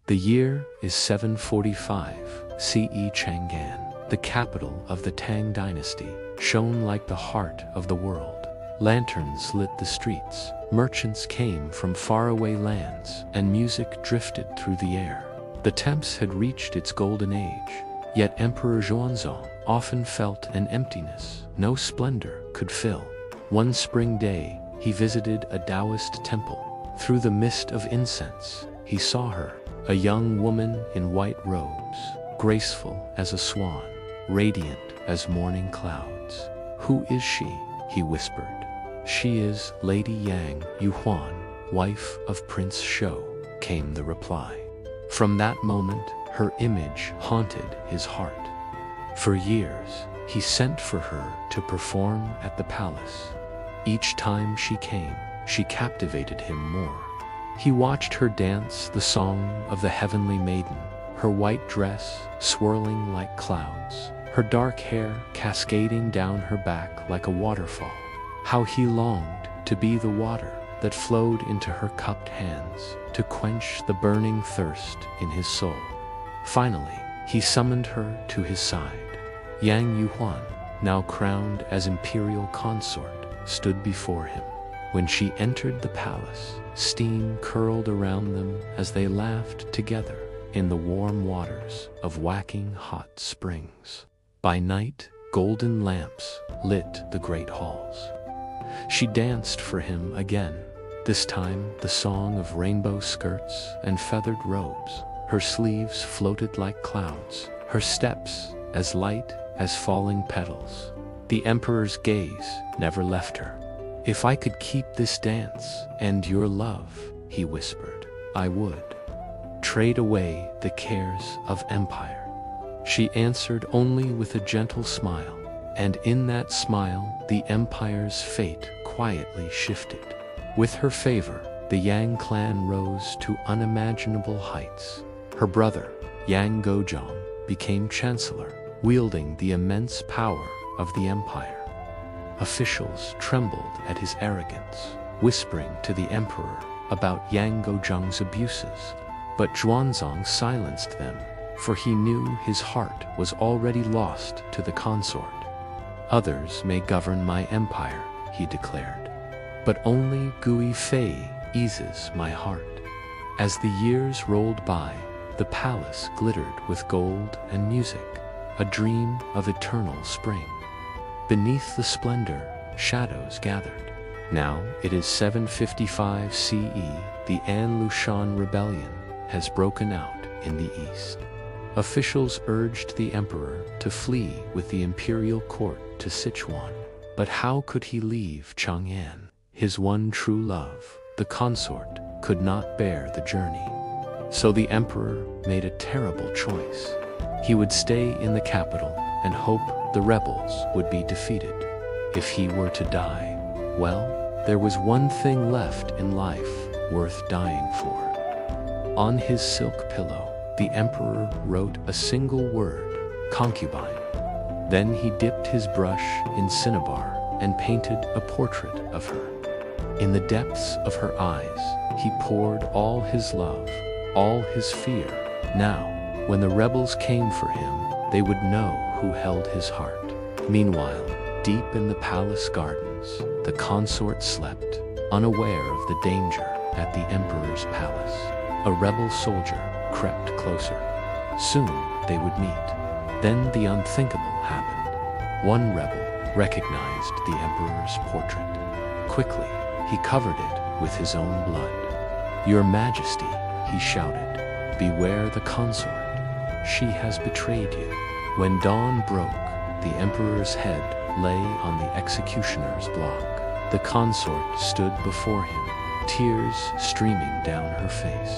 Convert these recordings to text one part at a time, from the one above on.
The year is 745 CE. Chang'an, the capital of the Tang Dynasty, shone like the heart of the world. Lanterns lit the streets, merchants came from faraway lands, and music drifted through the air. The temples had reached its golden age, yet Emperor Xuanzong often felt an emptiness no splendor could fill. One spring day, he visited a Taoist temple. Through the mist of incense, he saw her, a young woman in white robes, graceful as a swan, radiant as morning clouds. "Who is she?" he whispered. "She is Lady Yang Yuhuan, wife of Prince Shou," came the reply. From that moment, her image haunted his heart. For years, he sent for her to perform at the palace. Each time she came, she captivated him more. He watched her dance the song of the heavenly maiden, her white dress swirling like clouds, her dark hair cascading down her back like a waterfall. How he longed to be the water that flowed into her cupped hands, to quench the burning thirst in his soul. Finally, he summoned her to his side. Yang Yuhuan, now crowned as Imperial Consort, stood before him. When she entered the palace, steam curled around them as they laughed together in the warm waters of Huaqing hot springs. By night, golden lamps lit the great halls. She danced for him again, this time the song of rainbow skirts and feathered robes. Her sleeves floated like clouds, her steps as light as falling petals. The emperor's gaze never left her. "If I could keep this dance and your love," he whispered, "I would trade away the cares of empire." She answered only with a gentle smile, and in that smile the empire's fate quietly shifted. With her favor, the Yang clan rose to unimaginable heights. Her brother, Yang Guozhong, became chancellor, wielding the immense power of the empire. Officials trembled at his arrogance, whispering to the emperor about Yang Guozhong's abuses. But Xuanzong silenced them, for he knew his heart was already lost to the consort. "Others may govern my empire," he declared, "but only Guifei eases my heart." As the years rolled by, the palace glittered with gold and music, a dream of eternal spring. Beneath the splendor, shadows gathered. Now it is 755 CE, the An Lushan rebellion has broken out in the east. Officials urged the emperor to flee with the imperial court to Sichuan. But how could he leave Chang'an? His one true love, the consort, could not bear the journey. So the emperor made a terrible choice. He would stay in the capital and hope the rebels would be defeated. If he were to die, well, there was one thing left in life worth dying for. On his silk pillow, the emperor wrote a single word, concubine. Then he dipped his brush in cinnabar and painted a portrait of her. In the depths of her eyes, he poured all his love, all his fear. Now, when the rebels came for him, they would know who held his heart. Meanwhile, deep in the palace gardens, the consort slept, unaware of the danger at the emperor's palace. A rebel soldier crept closer. Soon they would meet. Then the unthinkable happened. One rebel recognized the emperor's portrait. Quickly, he covered it with his own blood. "Your Majesty," he shouted, "beware the consort. She has betrayed you." When dawn broke, the emperor's head lay on the executioner's block. The consort stood before him, tears streaming down her face.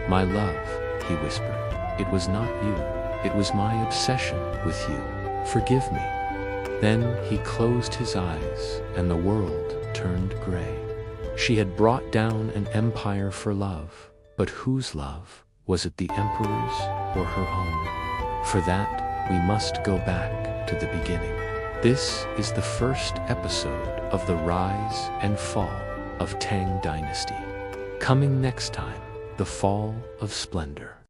"My love," he whispered, "it was not you. It was my obsession with you. Forgive me." Then he closed his eyes, and the world turned gray. She had brought down an empire for love, but whose love? Was it the emperor's or her own? For that, we must go back to the beginning. This is the first episode of the rise and fall of Tang Dynasty. Coming next time, the Fall of Splendor.